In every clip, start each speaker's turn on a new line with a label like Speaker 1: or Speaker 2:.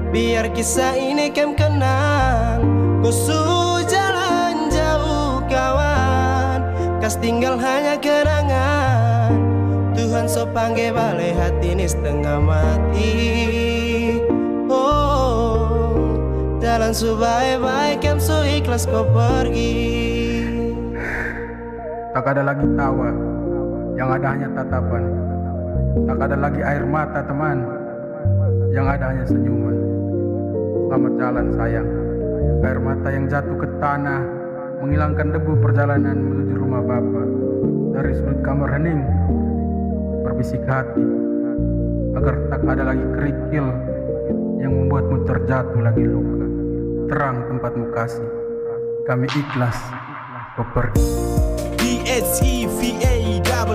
Speaker 1: Biar kisah ini kem kenang. Kau jalan jauh kawan, kas tinggal hanya kenangan. Tuhan so panggil balik hati ini setengah mati. Oh, jalan sebaik-baik kem so ikhlas kau pergi.
Speaker 2: Tak ada lagi tawa, yang ada hanya tatapan. Tak ada lagi air mata teman, yang ada hanya senyuman. Selamat jalan sayang. Air mata yang jatuh ke tanah menghilangkan debu perjalanan menuju rumah Bapa. Dari sudut kamar hening berbisik hati agar tak ada lagi kerikil yang membuatmu terjatuh lagi luka. Terang tempatmu kasih, kami ikhlas kau pergi.
Speaker 3: DSEVALL,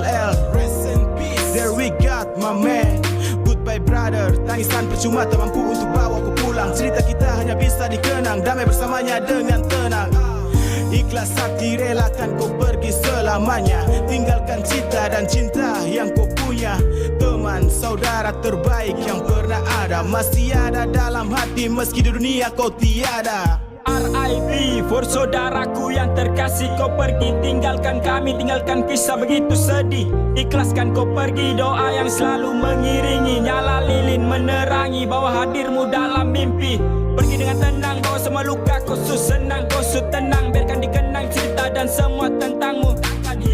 Speaker 3: rest in peace. There we got my man. Goodbye brother, tangisan percuma tak mampu untuk bawa ku pulang. Cerita kita hanya bisa dikenang, damai bersamanya dengan tenang. Ikhlas hati relakan kau pergi selamanya. Tinggalkan cita dan cinta yang kau punya. Teman saudara terbaik yang pernah ada, masih ada dalam hati meski di dunia kau tiada.
Speaker 4: RIP for saudaraku yang terkasih, kau pergi tinggalkan kami, tinggalkan kisah begitu sedih. Ikhlaskan kau pergi, doa yang selalu mengiringi, nyala lilin menerangi bahwa hadirmu dalam mimpi. Pergi dengan tenang, bawa semua luka, kau senang, kau tenang. Biarkan dikenang cerita dan semua tentangmu.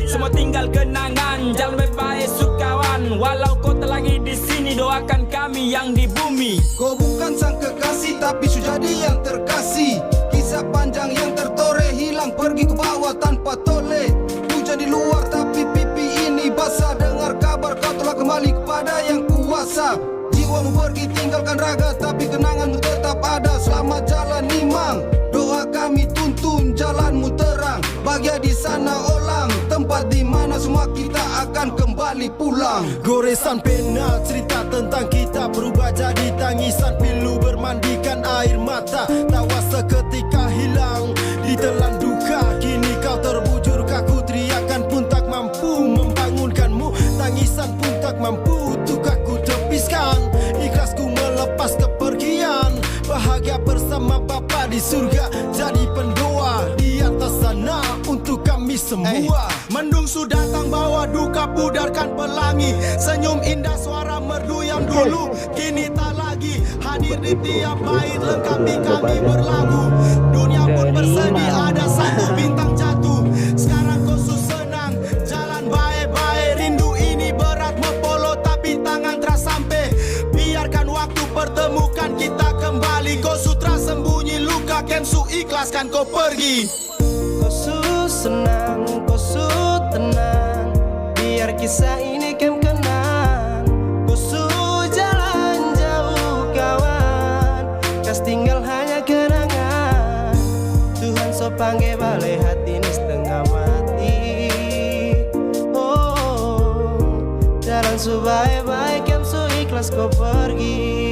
Speaker 4: Semua tinggal kenangan, jalan baik-baik sukawan. Walau kau tak lagi di sini, doakan kami yang di bumi.
Speaker 3: Kau bukan sang kekasih tapi sudah jadi yang terkasih. Kisah panjang yang tertore hilang pergi ke bawah tanpa tole. Hujan di luar tapi pipi ini basah. Dengar kabar kau telah kembali kepada yang kuasa. Jiwamu pergi tinggalkan raga tapi kenanganmu tetap ada. Selamat jalan Nimang, doa kami tuntun jalanmu terang. Bahagia di sana Olang, tempat di mana semua kita akan kembali pulang. Goresan pena cerita tentang kita berubah jadi tangisan. Pilu bermandikan air mata, tawa seketika hilang ditelan duka. Kini kau terbujur kaku, teriakan pun tak mampu membangunkanmu. Tangisan pun tak mampu untuk aku tepiskan. Ikhlasku melepas kepergian, bahagia bersama Bapa di surga. Jadi pendoa di atas sana untuk kami semua. Mendung sudah datang bawa duka, pudarkan pelangi. Senyum indah suara merdu yang dulu kini tak lagi hadir di tiap bait, lengkapi kami berlagu. Dunia pun bersedih, ada satu bintang jatuh. Sekarang kau senang, jalan baik-baik. Rindu ini berat mempolo tapi tangan terasa sampai. Biarkan waktu pertemukan kita kembali. Kau sutra sembunyi luka, kemsu ikhlaskan kau pergi.
Speaker 1: Kau senang, kau tenang. Biar kisah ini kem kenang. Kau jalan jauh kawan, kas tinggal hanya kenangan. Tuhan so panggil balik hati ini setengah mati. Oh, jalan sebaik-baik kem so ikhlas kau pergi.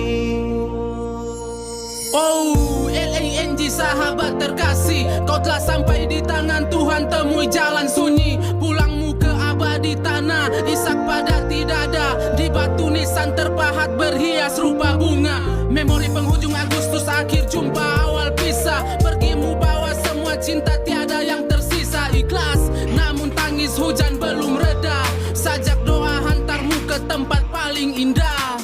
Speaker 5: Oh, LANG sahabat terkasih, kau telah sampai di tangan Tuhan. Temui jalan sunyi, pulangmu ke abadi tanah. Isak pada tidak ada, di batu nisan terpahat berhias rupa bunga. Memori penghujung Agustus, akhir jumpa awal pisah. Pergimu bawa semua cinta, tiada yang tersisa. Ikhlas, namun tangis hujan belum reda. Sajak doa hantarmu ke tempat paling indah.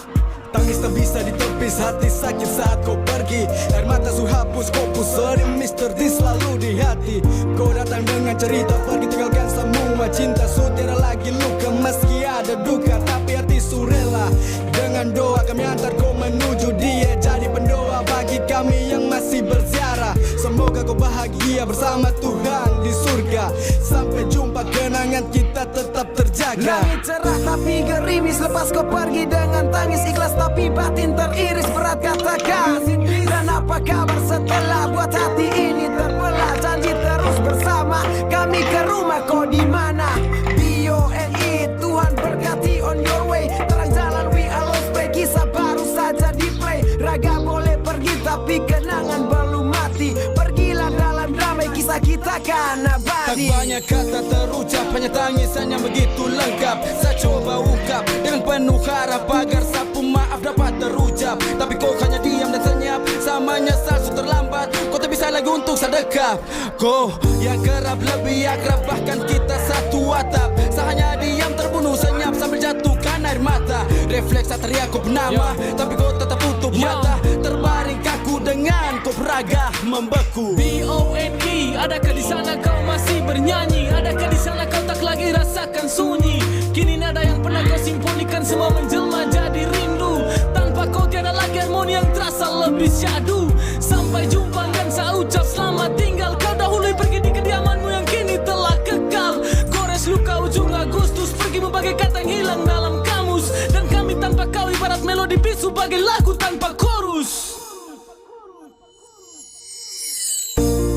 Speaker 3: Tangis tak bisa ditepis, hati sakit saat kau pergi. Air mata su hapus, kopu sering misteri selalu di hati. Kau datang dengan cerita, pergi tinggalkan semua cinta. Su tiada lagi luka, meski ada duka, tapi hati su rela. Dengan doa kami antar kau menuju dia. Jadi pendoa bagi kami yang masih berziarah. Semoga kau bahagia bersama Tuhan di surga. Sampai jumpa, kenangan kita tetap terjaga.
Speaker 5: Langit cerah tapi gerimis, lepas kau pergi dengan tangis ikhlas tapi batin teriris, berat katakan. Dan apa kabar setelah buat hati ini terbelah? Janji terus bersama kami ke rumah, kau di mana? BONE, Tuhan berkati on your way. Terang jalan we always pray, kisah baru saja di play. Raga boleh pergi tapi kenangan belum mati. Pergilah dalam damai, kisah kita kan abadi.
Speaker 3: Tak banyak kata terucap, hanya tangisan yang begitu lengkap. Saya coba ungkap dengan penuh harap agar sapu maaf dapat terucap. Tapi kau hanya diam dan senyap,
Speaker 5: sudah menyesal, sudah terlambat. Kau tak bisa lagi untuk sedekah. Kau yang kerap lebih akrab, bahkan kita satu atap. Sahanya diam terbunuh senyap sambil jatuhkan air mata. Refleks saat teriak kau bernama, tapi kau tetap tutup mata. Terbaring kaku dengan kau beragah membeku.
Speaker 6: BONE, adakah di sana kau masih bernyanyi? Adakah di sana kau tak lagi rasakan sunyi? Kini nada yang pernah kau simfonikan semua menjelma jadi rindu. Tanpa kau tiada lagi harmoni yang terasa lebih syadu. Sampai jumpa dan saya ucap selamat tinggal. Kau dahului pergi di kediamanmu yang kini telah kekal. Gores luka ujung Agustus, pergi membagai kata yang hilang dalam kamus. Dan kami tanpa kau ibarat melodi bisu bagai lagu tanpa chorus.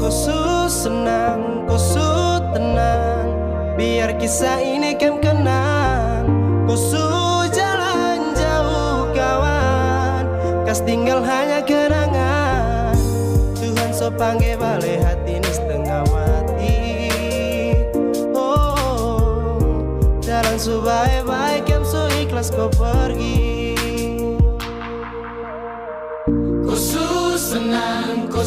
Speaker 1: Kau senang, kau tenang, biar kisah ini kem kenang. Kau jalan jauh kawan, kas tinggal hanya kenangan. Tuhan so panggil balik hati ini setengah mati. Oh, jalan so baik-baik kem so ikhlas kau pergi. Kau senang, kau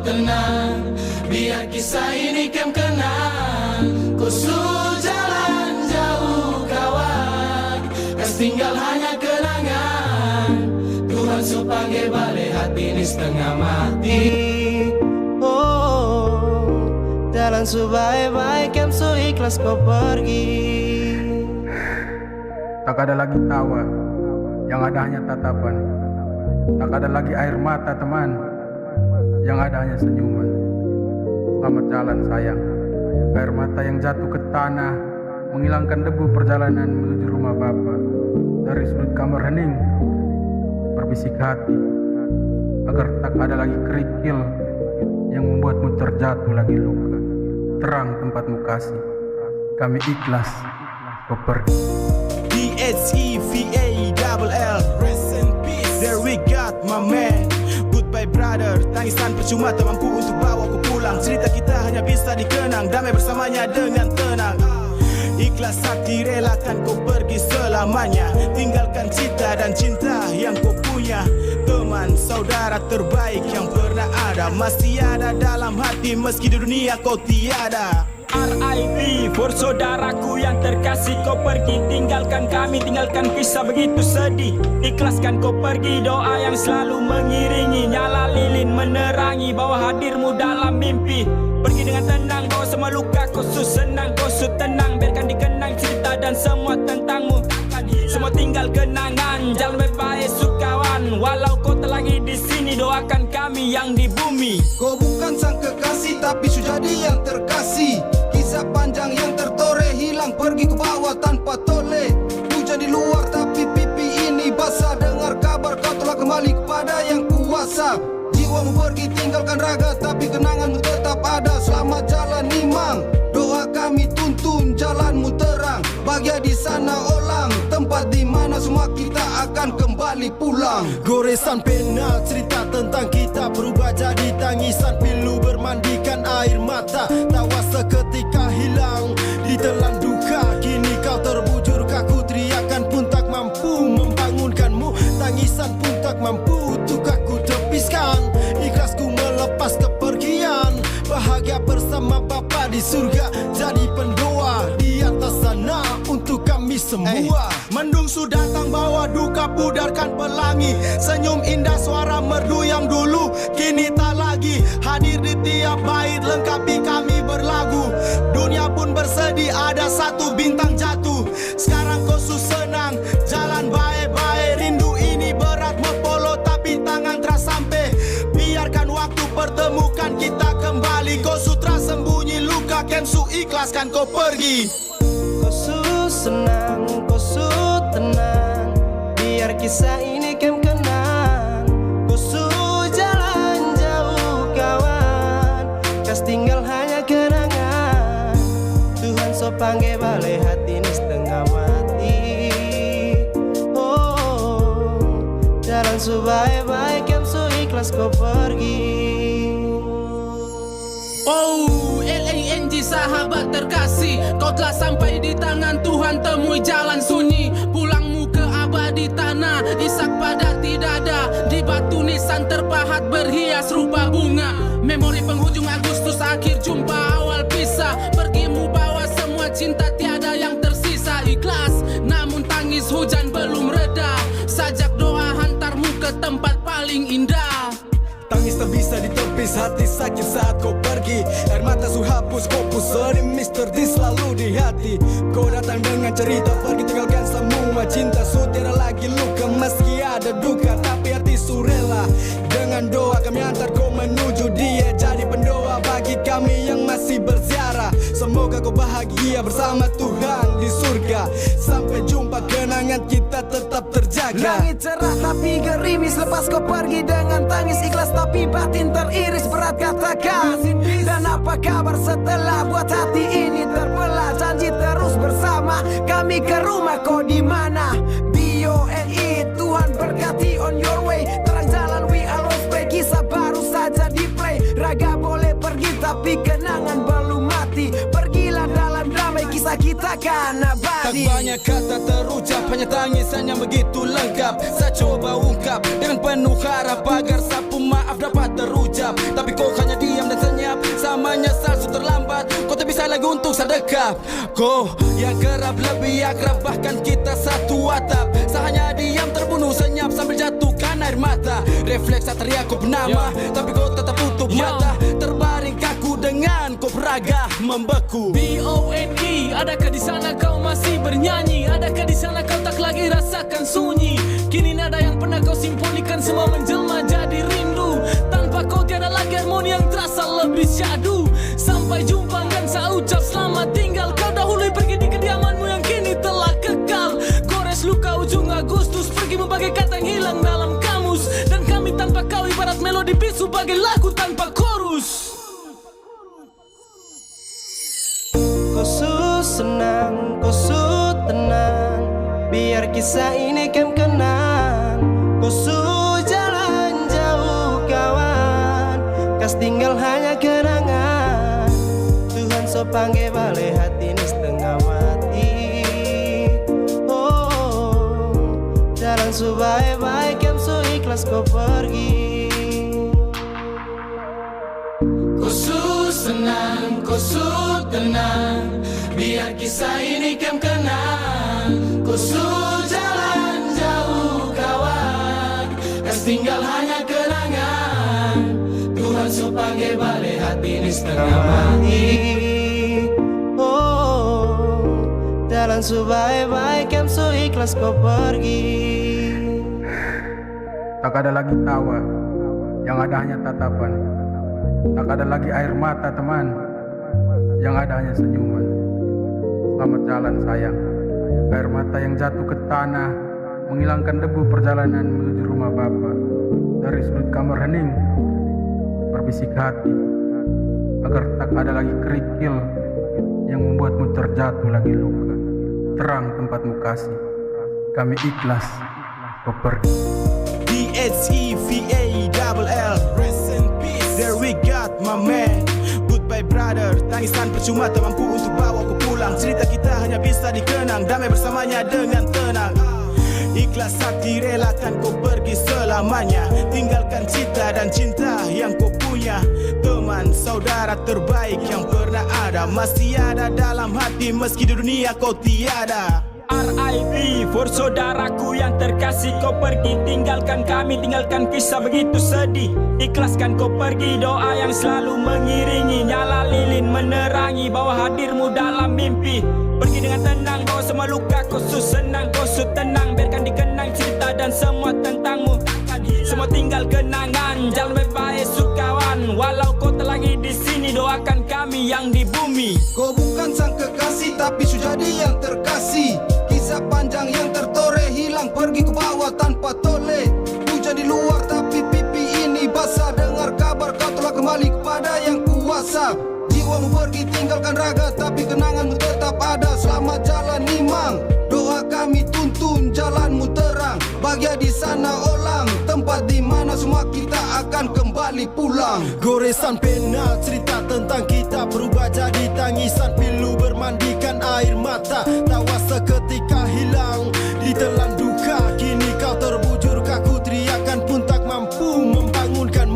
Speaker 1: tenang, biar kisah ini kem kenang. Kau jalan jauh kawan, kas tinggal hanya kenangan. Tuhan su panggil balik hati ini setengah mati. Oh, jalan su baik-baik kem su ikhlas kau pergi.
Speaker 2: Tak ada lagi tawa, yang ada hanya tatapan. Tak ada lagi air mata teman, yang ada hanya senyuman. Selamat jalan sayang. Air mata yang jatuh ke tanah menghilangkan debu perjalanan menuju rumah Bapa. Dari sudut kamar hening berbisik hati, agar tak ada lagi kerikil yang membuatmu terjatuh lagi luka. Terang tempatmu kasih, kami ikhlas kau pergi.
Speaker 3: DHEVALL, rest in peace. There we got my man. Goodbye brother, tangisan percuma tak mampu untuk bawa ku pulang. Cerita kita hanya bisa dikenang, damai bersamanya dengan tenang. Ikhlas hati relakan kau pergi selamanya. Tinggalkan cita dan cinta yang kau punya. Teman saudara terbaik yang pernah ada, masih ada dalam hati meski di dunia kau tiada.
Speaker 4: RIP for saudaraku yang terkasih. Kau pergi tinggalkan kami, tinggalkan kisah begitu sedih. Ikhlaskan kau pergi, doa yang selalu mengiringi. Nyala lilin menerangi bahwa hadirmu dalam mimpi. Pergi dengan tenang, bawa semua luka. Kau senang, kau tenang, biarkan dikenang cerita dan semua tentangmu. Semua tinggal kenangan, jalan baik-baik sukawan. Walau kau tak lagi di sini, doakan kami yang di bumi.
Speaker 3: Kau bukan sang kekasih tapi sudah jadi yang terkasih. Kisah panjang yang tertoreh hilang pergi ke bawah tanpa toleh. Hujan di luar tapi pipi ini basah. Dengar kabar kau telah kembali kepada yang kuasa. Jiwamu pergi tinggalkan raga tapi kenanganmu tetap ada. Selamat jalan Imang, doa kami tuntun jalanmu terang. Bahagia di sana Olang, tempat di mana semua kita akan kembali pulang.
Speaker 7: Goresan pena cerita tentang kita berubah jadi tangisan pilu bermandikan air mata. Tawa seketika hilang ditelan duka. Kini kau terbujur kaku, teriakan pun tak mampu membangunkanmu. Tangisan pun tak mampu untuk aku tepiskan. Ikhlasku melepas kepergian, bahagia bersama Bapa di surga. Jadi pendoa di atas sana untuk kami semua.
Speaker 3: Mendung sudah datang bawa duka, pudarkan pelangi. Senyum indah suara merdu yang dulu kini tak lagi. Hadir di tiap bait lengkapi kami berlagu. Dunia pun bersedih ada satu bintang jatuh. Sekarang kau senang, jalan baik-baik. Rindu ini berat mepolo tapi tangan terasa sampai. Biarkan waktu pertemukan kita kembali. Kau sutra sembunyi luka, kemsu ikhlaskan kau pergi.
Speaker 1: Kau senang, kau tenang, biar kisah ini kem kenang. Kau jalan jauh kawan, kas tinggal hanya kenangan. Tuhan so panggil balik hati ini setengah mati. Oh, jalan so baik-baik kem so ikhlas kau pergi.
Speaker 6: Oh, LANG sahabat terkasih, kau telah sampai di tangan Tuhan. Temui jalan sunyi, pulangmu ke abadi tanah. Isak pada tidak ada, di batu nisan terpahat. hangat berhias rupa bunga. Memori penghujung Agustus, akhir jumpa awal pisah. Pergimu bawa semua cinta, tiada yang tersisa. Ikhlas namun tangis hujan belum reda. Sajak doa hantarmu ke tempat paling indah.
Speaker 7: Tangis tak bisa ditepis, hati sakit saat kau pergi. Air mata su hapus, kopu sering misteri selalu di hati. Kau datang dengan cerita, pergi tinggalkan semua cinta. Su tiada lagi luka, meski ada duka, tapi hati su rela. Dengan doa kami antar kau menuju dia, jadi pendoa bagi kami yang masih berziarah. Semoga kau bahagia bersama Tuhan di surga. Sampai jumpa, kenangan kita tetap terjaga.
Speaker 5: Langit cerah tapi gerimis, lepas kau pergi dengan tangis. Ikhlas tapi batin teriris, berat katakan. Dan apa kabar setelah buat hati ini terbelah? Janji terus bersama kami ke rumah, kau di mana? BONE, Tuhan berkati on your way. Terang jalan we always play, kisah baru saja di play. Raga boleh pergi tapi kenangan belum mati. Pergilah dalam damai, kisah kita kan
Speaker 7: Tak
Speaker 5: abadi.
Speaker 7: banyak kata terucap, hanya tangisan yang begitu lengkap. Saya coba ungkap dengan penuh harap agar sapu maaf dapat terucap. Tapi kau hanya diam dan senyap, sama nyesal su terlambat. Kau tak bisa lagi untuk sedekap. Kau yang kerap lebih akrab, bahkan kita satu atap. Saya hanya diam terbunuh senyap sambil jatuhkan air mata. Refleks saat teriak kau bernama, tapi kau tetap tutup mata. Terbaring kaku dengan kau beraga membeku.
Speaker 6: BONE, adakah di sana kau masih bernyanyi? Adakah di sana kau tak lagi rasakan sunyi? Kini nada yang pernah kau simpulkan semua menjelma jadi rindu. Tanpa kau tiada lagi harmoni yang terasa lebih syahdu. Sampai jumpa dan saya ucap selamat tinggal. Kau dahului pergi di kediamanmu yang kini telah kekal. Gores luka ujung Agustus, pergi membagai kata yang hilang dalam kamus. Dan kami tanpa kau ibarat melodi bisu bagai lagu tanpa chorus.
Speaker 1: Kau su senang, kau su tenang, biar kisah ini kan kenang. Kau su jalan jauh kawan, kas tinggal hanya kenangan. Tuhan so panggil balik hati ini setengah mati. Oh, jalan su baik-baik, kem su ikhlas kau pergi.
Speaker 6: Kau su senang, kau su tenang, biar kisah ini kem kenang. Kau su jalan jauh kawan, kas tinggal hanya kenangan. Tuhan su panggil balik hati ini setengah mati.
Speaker 1: Oh, jalan su baik-baik, kem su ikhlas kau pergi.
Speaker 2: Tak ada lagi tawa, yang ada hanya tatapan. Tak ada lagi air mata teman, yang ada hanya senyuman. Selamat jalan sayang. Air mata yang jatuh ke tanah menghilangkan debu perjalanan menuju rumah Bapa. Dari sudut kamar hening berbisik hati, agar tak ada lagi kerikil yang membuatmu terjatuh lagi luka. Terang tempatmu kasih, kami ikhlas kau pergi.
Speaker 3: DHEVALL, rest in peace. There we got my man. Goodbye brother, tangisan percuma tak mampu untuk bawa aku pulang. Cerita kita hanya bisa dikenang, damai bersamanya dengan tenang. Ikhlas hati relakan kau pergi selamanya. Tinggalkan cita dan cinta yang kau punya. Teman saudara terbaik yang pernah ada, masih ada dalam hati meski di dunia kau tiada.
Speaker 4: RIP for saudaraku yang terkasih. Kau pergi tinggalkan kami, tinggalkan kisah begitu sedih. Ikhlaskan kau pergi, doa yang selalu mengiringi. Nyala lilin menerangi, bawa hadirmu dalam mimpi. Pergi dengan tenang, bawa semua luka. Kau su senang, kau su tenang, biarkan dikenang cerita dan semua tentangmu. Semua tinggal kenangan, jalan baik-baik sukawan. Walau kau tak lagi di sini, doakan kami yang di bumi.
Speaker 3: Kau bukan sang kekasih tapi sudah jadi yang terkasih. Kisah panjang yang tertoreh hilang pergi ke bawah tanpa toleh. Hujan di luar tapi pipi ini basah. Dengar kabar kau telah kembali kepada yang kuasa. Jiwamu pergi tinggalkan raga tapi kenanganmu tetap ada. Selamat jalan Nimang, doa kami tuntun jalanmu terang. Bahagia di sana Olang, tempat di mana semua kita akan kembali pulang.
Speaker 7: Goresan pena cerita tentang kita berubah jadi tangisan pilu bermandikan air mata. Tawa seketika hilang ditelan duka. Kini kau terbujur kaku teriakan pun tak mampu membangunkan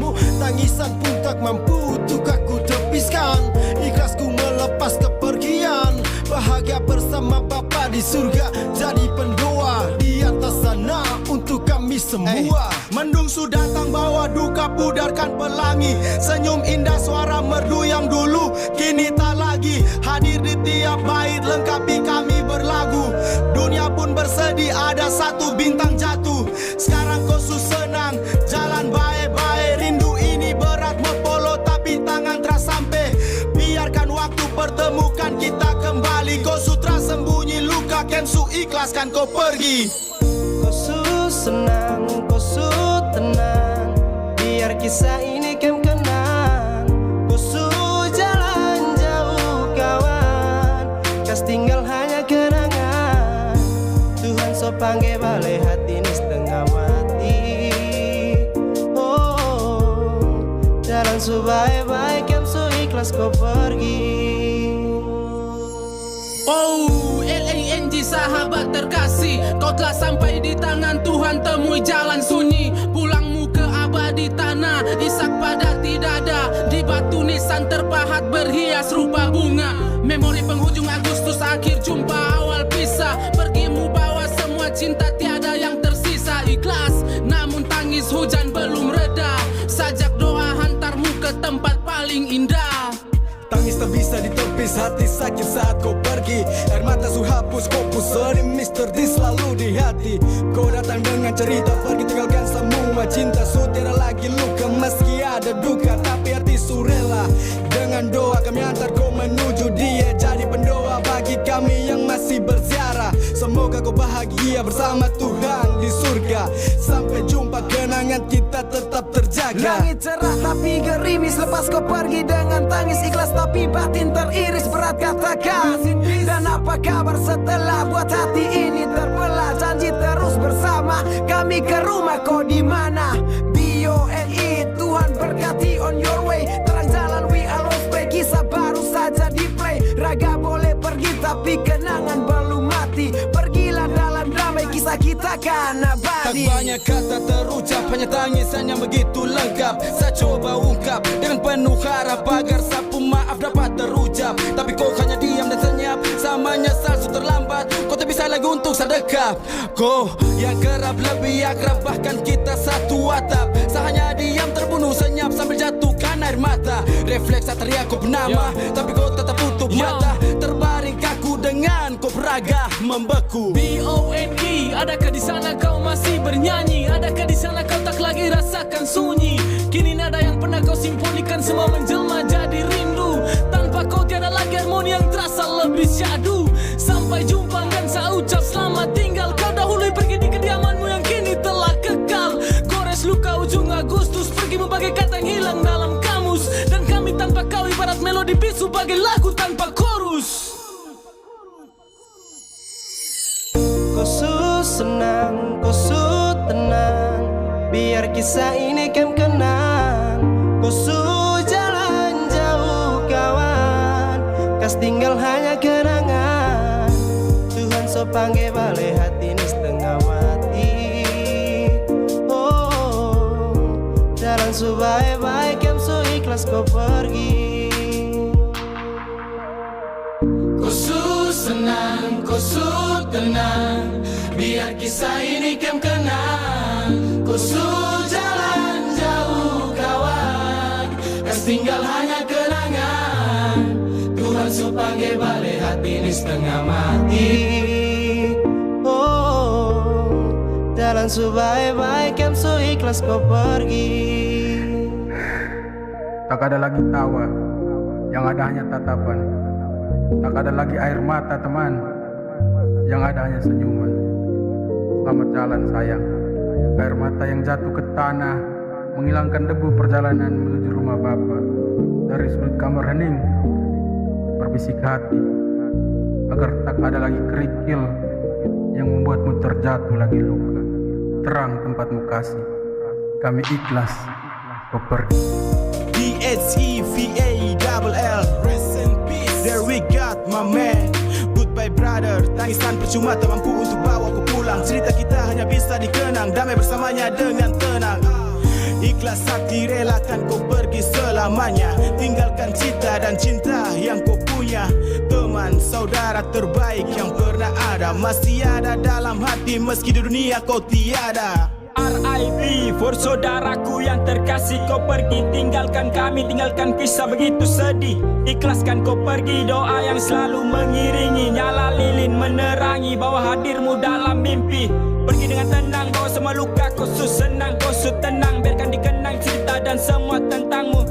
Speaker 7: surga. Jadi pendoa di atas sana untuk kami semua.
Speaker 3: Mendung sudah datang bawa duka pudarkan pelangi. Senyum indah suara merdu yang dulu kini tak lagi. Hadir di tiap bait lengkapi kami berlagu. Dunia pun bersedih ada satu bintang jatuh. Sekarang kau senang jalan baik-baik. Rindu ini berat mempolo tapi tangan terasa sampai. Biarkan waktu pertemukan kita kembali. Kau sutra sembunyi luka Kemsu ikhlaskan kau pergi.
Speaker 1: Kau senang, kau tenang, biar kisah ini kem kenang. Kau jalan jauh kawan, kas tinggal hanya kenangan. Tuhan so panggil balik hati ini setengah mati. Oh, jalan so baik-baik kem so ikhlas kau pergi.
Speaker 6: Oh, LANG sahabat terkasih, kau telah sampai di tangan Tuhan. Temui jalan sunyi, pulangmu ke abadi tanah. Isak pada tidak ada, di batu nisan terpahat berhias rupa bunga. Memori penghujung Agustus, akhir jumpa awal pisah. Pergimu bawa semua cinta, tiada yang tersisa. Ikhlas, namun tangis hujan belum reda. Sajak doa hantarmu ke tempat paling indah.
Speaker 7: Tangis tak bisa ditepis, hati sakit saat kau pergi. Air mata su hapus, kopus sedih misteri selalu di hati. Kau datang dengan cerita, pergi tinggalkan semua cinta. Su tiada lagi luka meski ada duka, tapi hati su rela. Dengan doa kami antar kau menuju dia. Jadi pendoa bagi kami yang masih berziarah. Semoga kau bahagia bersama Tuhan di surga. Sampai jumpa kenangan kita tetap terjaga.
Speaker 5: Langit cerah tapi gerimis, lepas kau pergi dengan tangis ikhlas tapi batin teriris, berat katakan. Dan apa kabar setelah buat hati ini terbelah? Janji terus bersama kami ke rumah kau di mana? BONE, Tuhan berkati on your way. Terang jalan we always play, kisah baru saja di play. Raga boleh pergi tapi kenangan belum mati. Pergilah dalam damai, kisah kita kan
Speaker 7: Tak
Speaker 5: abadi.
Speaker 7: banyak kata terucap, hanya tangisan yang begitu lengkap. Saya coba ungkap dengan penuh harap agar sapu maaf dapat terucap. Tapi kau hanya diam dan senyap, sama nyesal su terlambat. Kau tak bisa lagi untuk sedekap. Kau yang kerap lebih akrab, bahkan kita satu atap. Saya hanya diam terbunuh senyap sambil jatuhkan air mata. Refleks saat teriak kau bernama, tapi kau tetap tutup mata. Terbaring kaku dengan kau beraga membeku.
Speaker 6: BONE, adakah di sana kau masih bernyanyi? Adakah di sana kau tak lagi rasakan sunyi? Kini nada yang pernah kau simponikan semua menjelma jadi rindu. Tanpa kau tiada lagi harmoni yang terasa lebih syahdu. Sampai jumpa dan saya ucap selamat tinggal. Kau dahulu pergi di kediamanmu yang kini telah kekal. Gores luka ujung Agustus, pergimu bagai kata yang hilang dalam kamus. Dan kami tanpa kau ibarat melodi bisu bagai lagu tanpa chorus.
Speaker 1: Kau senang, kau tenang, biar kisah ini kem kenang. Kau jalan jauh kawan, kas tinggal hanya kenangan. Tuhan so panggil balik hati ini setengah mati. Oh, jalan su baik-baik kem so ikhlas kau pergi.
Speaker 6: Kau senang, kau tenang, biar kisah ini kem kenang. Kau jalan jauh kawan, kas tinggal hanya kenangan. Tuhan su panggil balik hati ini setengah mati.
Speaker 1: Oh, jalan su baik-baik kem so ikhlas kau pergi.
Speaker 2: Tak ada lagi tawa, yang ada hanya tatapan. Tak ada lagi air mata teman, yang ada hanya senyuman. Selamat jalan sayang. Air mata yang jatuh ke tanah menghilangkan debu perjalanan menuju rumah Bapa. Dari sudut kamar hening berbisik hati, agar tak ada lagi kerikil yang membuatmu terjatuh lagi luka. Terang tempatmu kasih, kami ikhlas kau pergi.
Speaker 3: DHEVALL, rest in peace. There we got my man. Goodbye brother, tangisan percuma tak mampu untuk bawa ku pulang. Cerita kita hanya bisa dikenang, damai bersamanya dengan tenang. Ikhlas hati relakan kau pergi selamanya. Tinggalkan cita dan cinta yang kau punya. dunia. Teman saudara terbaik yang pernah ada, masih ada dalam hati meski di dunia kau tiada.
Speaker 4: RIP for saudaraku yang terkasih, kau pergi tinggalkan kami, tinggalkan kisah begitu sedih. Ikhlaskan kau pergi, doa yang selalu mengiringi, nyala lilin menerangi bahwa hadirmu dalam mimpi. Pergi dengan tenang, bawa semua luka, kau senang, kau tenang, biarkan dikenang cerita dan semua tentangmu.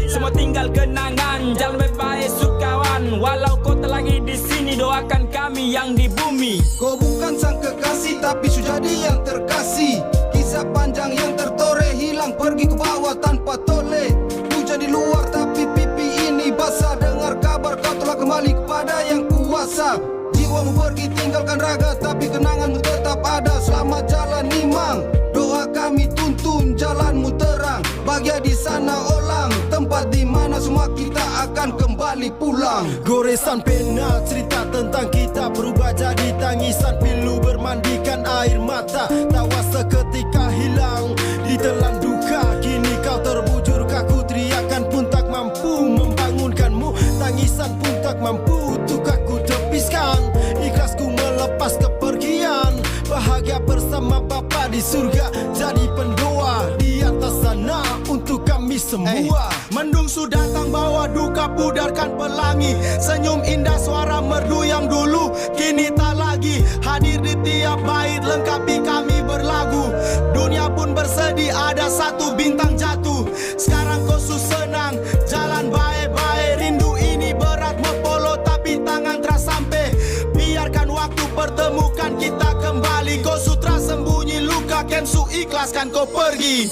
Speaker 4: Semua tinggal kenangan, jalan baik-baik sukawan. Walau kau tak lagi di sini, doakan kami yang di bumi.
Speaker 3: Kau bukan sang kekasih tapi sudah jadi yang terkasih. Kisah panjang yang tertoreh hilang pergi ke bawah tanpa toleh. Hujan di luar tapi pipi ini basah. Dengar kabar kau telah kembali kepada yang kuasa. Jiwamu pergi tinggalkan raga tapi kenanganmu tetap ada. Selamat jalan Nimang, doa kami tuntun jalanmu terang. Bahagia di sana Olang, tempat di mana semua kita akan kembali pulang.
Speaker 7: Goresan pena cerita tentang kita berubah jadi tangisan pilu bermandikan air mata. Tawa seketika hilang ditelan duka. Kini kau terbujur kaku, teriakan pun tak mampu membangunkanmu. Tangisan pun tak mampu untuk aku tepiskan. Ikhlasku melepas kepergian, bahagia bersama Bapa di surga. Jadi pendoa di atas sana untuk kami semua.
Speaker 3: Mendung sudah datang bawa duka, pudarkan pelangi. Senyum indah suara merdu yang dulu kini tak lagi. Hadir di tiap bait lengkapi kami berlagu. Dunia pun bersedih ada satu bintang jatuh. Sekarang kau senang jalan baik-baik. Rindu ini berat mepolo tapi tangan terasa sampai. Biarkan waktu pertemukan kita kembali. Kau sutra sembunyi luka, Kemsu ikhlaskan kau pergi.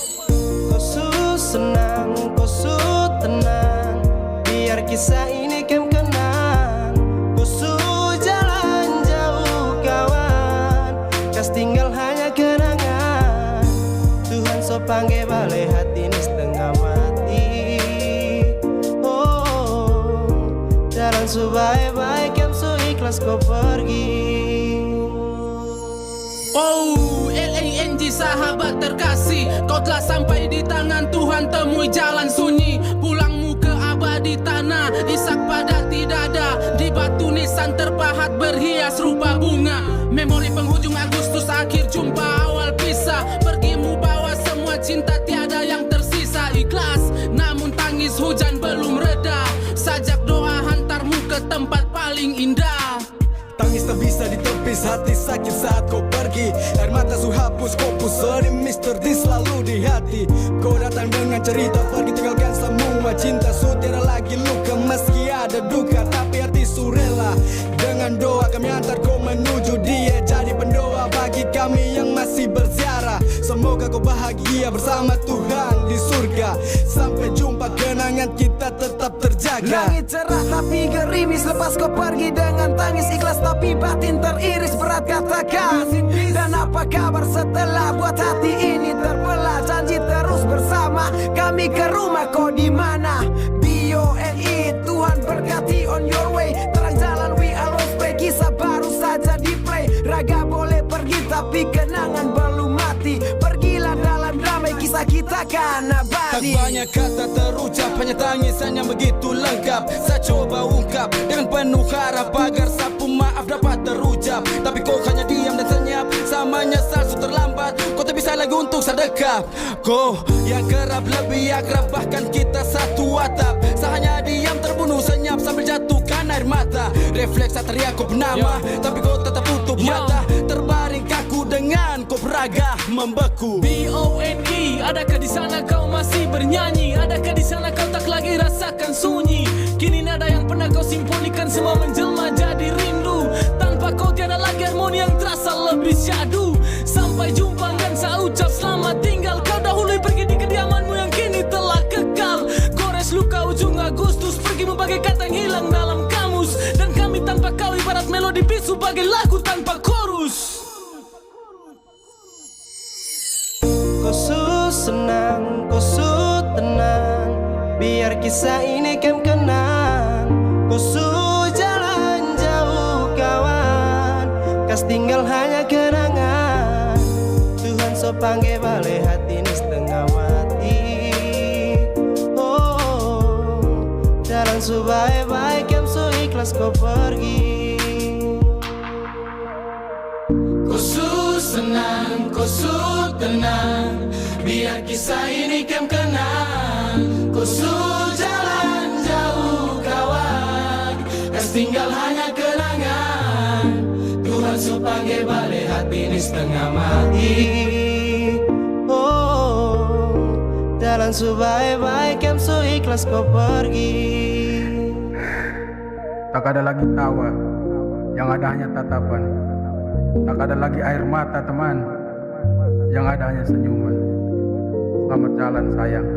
Speaker 1: Kau senang, kau tenang, biar kisah ini kem kenang. Kau jalan jauh kawan, kas tinggal hanya kenangan. Tuhan so panggil balik hati ini setengah mati. Oh, jalan so baik-baik, kem so ikhlas kau pergi.
Speaker 6: Oh, LANG sahabat terkasih, kau telah sampai di tangan Tuhan. Temui jalan sunyi, pulangmu ke abadi tanah. Isak pada tidak ada, di batu nisan terpahat berhias rupa bunga. Memori penghujung Agustus, akhir jumpa awal pisah. Pergimu bawa semua cinta, tiada yang tersisa. Ikhlas, namun tangis hujan belum reda. Sajak doa hantarmu ke tempat paling indah.
Speaker 3: Tangis tak bisa ditepis, hati sakit saat kau pergi. Air mata su hapus, kopu sedih misteri selalu di hati. Kau datang dengan cerita, pergi tinggalkan semua cinta. Su tiada lagi luka meski ada duka, tapi hati su rela. Dengan doa kami antar kau menuju dia. Jadi pendoa bagi kami yang masih berziarah. Semoga kau bahagia bersama Tuhan di surga. Sampai jumpa, kenangan kita tetap terjaga.
Speaker 5: Langit cerah tapi gerimis, lepas kau pergi dengan tangis. Ikhlas tapi batin teriris, berat katakan. Dan apa kabar setelah buat hati ini terbelah? Janji terus bersama kami ke rumah kau di mana? BONE, Tuhan berkati on your way. Terang jalan we always pray, kisah baru saja di play. Raga boleh pergi tapi kenangan belum mati. Pergilah dalam damai, kisah kita kan abadi.
Speaker 3: Tak banyak kata terucap, hanya tangisan yang begitu lengkap. Saya coba ungkap dengan penuh harap agar sapu maaf dapat terucap. Tapi kau hanya diam dan senyap, sama nyesal su terlambat. Kau tak bisa lagi untuk sedekap. Kau yang kerap lebih akrab, bahkan kita satu atap. Saya hanya diam terbunuh senyap sambil jatuhkan air mata. Refleks saat teriak kau bernama, tapi kau tetap tutup mata. Terbaring kaku dengan kau beraga membeku.
Speaker 6: BONE, adakah di sana kau masih bernyanyi? Adakah di sana kau tak lagi rasakan sunyi? Kini nada yang pernah kau simponikan semua menjelma jadi rindu. Tanpa kau tiada lagi harmoni yang terasa lebih syahdu. Sampai jumpa dan saya ucap selamat tinggal. Kau dahului pergi di kediamanmu yang kini telah kekal. Gores luka ujung Agustus, pergimu bagai kata yang hilang dalam kamus. Dan kami tanpa kau ibarat melodi bisu bagai lagu tanpa chorus.
Speaker 1: Kau senang, kau tenang, biar kisah ini kem kenang. Kau jalan jauh kawan, kas tinggal hanya kenangan. Tuhan so panggil balik hati ini setengah mati. Oh, jalan su baik-baik, kem su kau pergi.
Speaker 6: Kau su tenang, biar kisah ini kem kenang. Kau su jalan jauh kawan, kas tinggal hanya kenangan. Tuhan su panggil balik hati ini setengah mati.
Speaker 1: Oh, jalan su baik-baik, kem su ikhlas kau pergi.
Speaker 2: Tak ada lagi tawa, yang ada hanya tatapan. Tak ada lagi air mata teman, yang ada hanya senyuman. Selamat jalan sayang.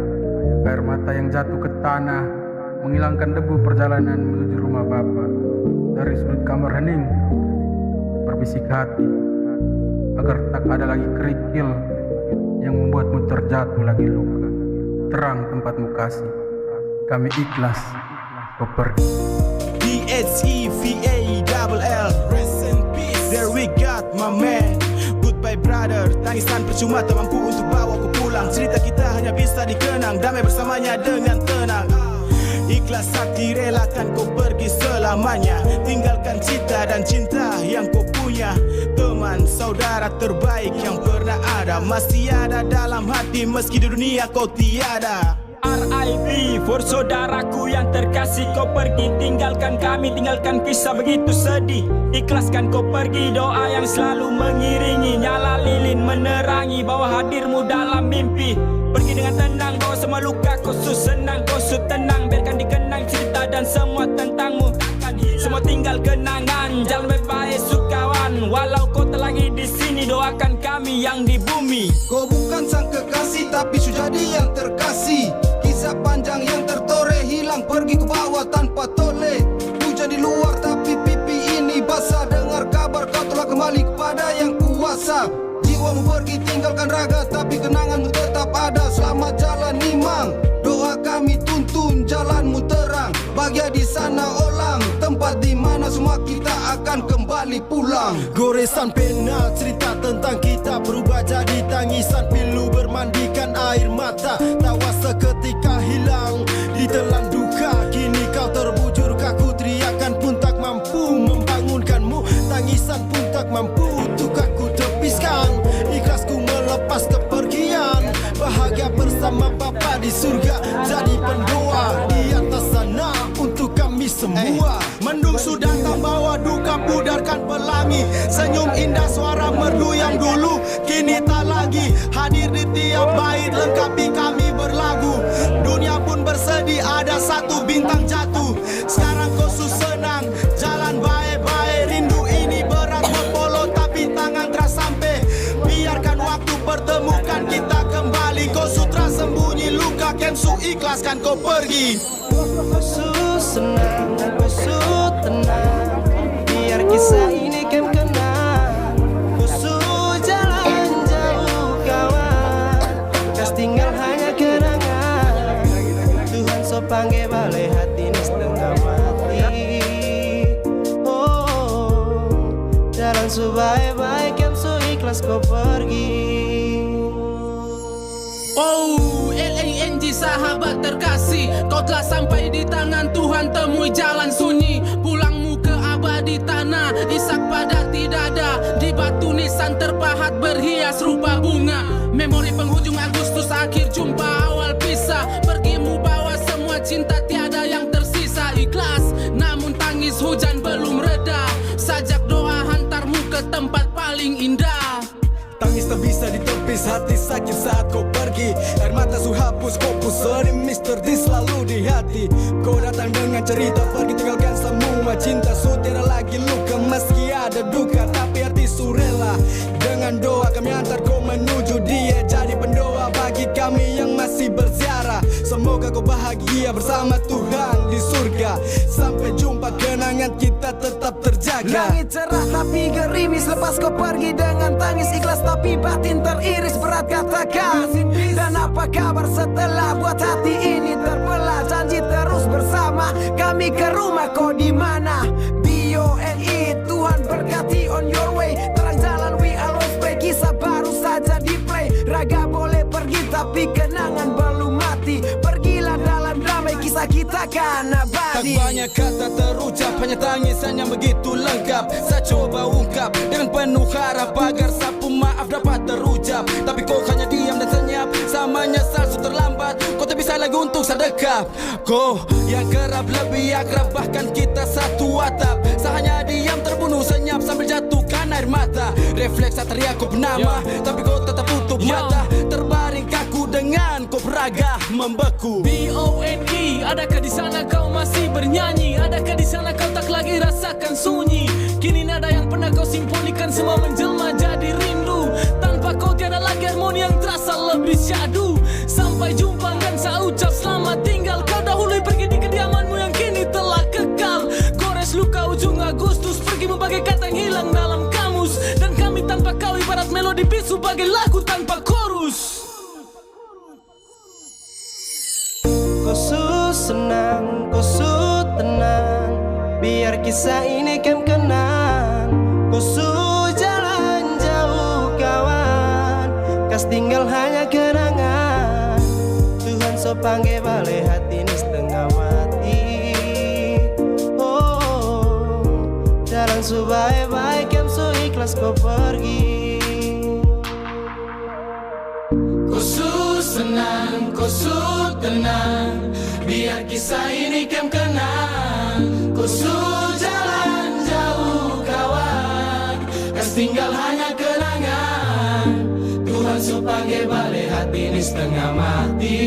Speaker 2: Air mata yang jatuh ke tanah menghilangkan debu perjalanan menuju rumah Bapa. Dari sudut kamar hening berbisik hati, agar tak ada lagi kerikil yang membuatmu terjatuh lagi luka. Terang tempatmu kasih, kami ikhlas kau pergi.
Speaker 7: DHEVALL, rest in peace. There we got my man. Goodbye brother, tangisan percuma tak mampu untuk bawa ku pulang. Cerita kita hanya bisa dikenang, damai bersamanya dengan tenang. Ikhlas hati relakan kau pergi selamanya. Tinggalkan cita dan cinta yang kau punya. Teman saudara terbaik yang pernah ada, masih ada dalam hati meski di dunia kau tiada.
Speaker 4: RIP for saudaraku yang terkasih, kau pergi tinggalkan kami, tinggalkan kisah begitu sedih. Ikhlaskan kau pergi, doa yang selalu mengiringi, nyala lilin menerangi bahwa hadirmu dalam mimpi. Pergi dengan tenang, bawa semua luka, kau su senang, kau su tenang. Biarkan dikenang cerita dan semua tentangmu, semua tinggal kenangan. Jalan baik-baik sukawan, walau kau tak lagi di sini, doakan kami yang di bumi.
Speaker 3: Kau bukan sang kekasih tapi sudah jadi yang terkasih. Kisah panjang yang tertoreh hilang pergi ke bawah tanpa toleh. Hujan di luar tapi pipi ini basah. Dengar kabar kau telah kembali kepada yang kuasa. Jiwamu pergi tinggalkan raga tapi kenanganmu tetap ada. Selamat jalan Nimang, doa kami tuntun jalanmu terang. Bahagia di sana Olang, tempat di mana semua kita akan kembali pulang.
Speaker 7: Goresan pena cerita tentang kita berubah jadi tangisan pilu bermandikan air mata. Tawa seketika hilang ditelan duka. Kini kau terbujur kaku, teriakan pun tak mampu membangunkanmu. Tangisan pun tak mampu untuk aku tepiskan. Ikhlasku melepas kepergian, bahagia bersama Bapa di surga. Jadi pendoa di atas sana untuk kami semua. Mendung sudah tak bawa duka, pudarkan pelangi. Senyum indah suara merdu yang dulu kini tak lagi. Hadir di tiap bait lengkapi kami berlagu. Dunia pun bersedih ada satu bintang jatuh. Sekarang kau su senang, jalan baik-baik. Rindu ini berat berpolo tapi tangan teras sampai. Biarkan waktu pertemukan kita kembali. Kau sutra sembunyi luka, kemsu ikhlaskan kau pergi.
Speaker 1: Kau su senang dan kau su tenang, biar kisah ini kem kenang. Kau su jalan jauh kawan, kas tinggal hanya kenangan. Tuhan so panggil balik hati ini setengah mati. Oh, jalan su baik-baik, kem su ikhlas kau pergi.
Speaker 6: Oh, LANG sahabat terkasih, kau telah sampai di tangan Tuhan. Temui jalan sunyi, pulangmu ke abadi tanah. Isak pada tidak ada, di batu nisan terpahat berhias rupa bunga. Memori penghujung Agustus, akhir jumpa awal pisah. Pergimu bawa semua cinta, tiada yang tersisa. Ikhlas, namun tangis hujan belum reda. Sajak doa hantarmu ke tempat paling indah.
Speaker 7: Tangis tak bisa ditepis, hati sakit saat kau pergi. Air mata su hapus, kopus sering misteri selalu di hati. Kau datang dengan cerita pergi tinggalkan semua. Cinta su tiada lagi luka meski ada duka, tapi hati su rela. Dengan doa kami antar kau menuju dia. Jadi pendoa bagi kami yang masih berziarah. Semoga kau bahagia bersama Tuhan di surga. Sampai jumpa, kenangan kita tetap terjaga.
Speaker 5: Langit cerah tapi gerimis, lepas kau pergi dengan tangis. Ikhlas tapi batin teriris, berat katakan. Dan apa kabar setelah buat hati ini terbelah. Janji terus bersama kami ke rumah kau di mana. BONE, Tuhan berkati on your way. Terang jalan we always pray, kisah baru saja di play. Raga boleh pergi tapi kenangan belum mati. Pergilah dalam damai, kisah kita kan abadi.
Speaker 7: Tak banyak kata terucap, hanya tangisan yang begitu lengkap. Saya coba ungkap dengan penuh harap agar sapu maaf dapat terucap. Tapi kau hanya diam dan senyap, sama nyesal so terlambat. Kau tak bisa lagi untuk sedekap. Kau yang kerap lebih akrab, bahkan kita satu atap. Saya hanya diam terbunuh senyap sambil jatuhkan air mata. Refleks saat teriak kau bernama, tapi kau tetap tutup mata. Terbaring kaku dengan kau peraga membeku.
Speaker 6: BONE, adakah di sana kau masih bernyanyi? Adakah di sana kau tak lagi rasakan sunyi? Kini nada yang pernah kau simpolikan semua menjelma jadi rindu. Tanpa kau tiada lagi harmoni yang terasa lebih syahdu. Sampai jumpa dan saya ucap selamat tinggal. Kau dahului pergi di kediamanmu yang kini telah kekal. Gores luka ujung Agustus, pergi bagai kata yang hilang dalam kamus. Dan kami tanpa kau ibarat melodi bisu bagai lagu tanpa chorus.
Speaker 1: Kau senang, kau tenang, biar kisah ini kan kenang. Kau jalan jauh kawan, kas tinggal hanya kenangan. Tuhan so panggil balik hati ini setengah mati. Oh, jalan so baik-baik yang so ikhlas kau pergi.
Speaker 5: Kau senang, kau tenang, biar kisah ini kan kenang. Kau jalan jauh kawan, kas tinggal hanya kenangan. Tuhan so panggil balik hati ini setengah mati.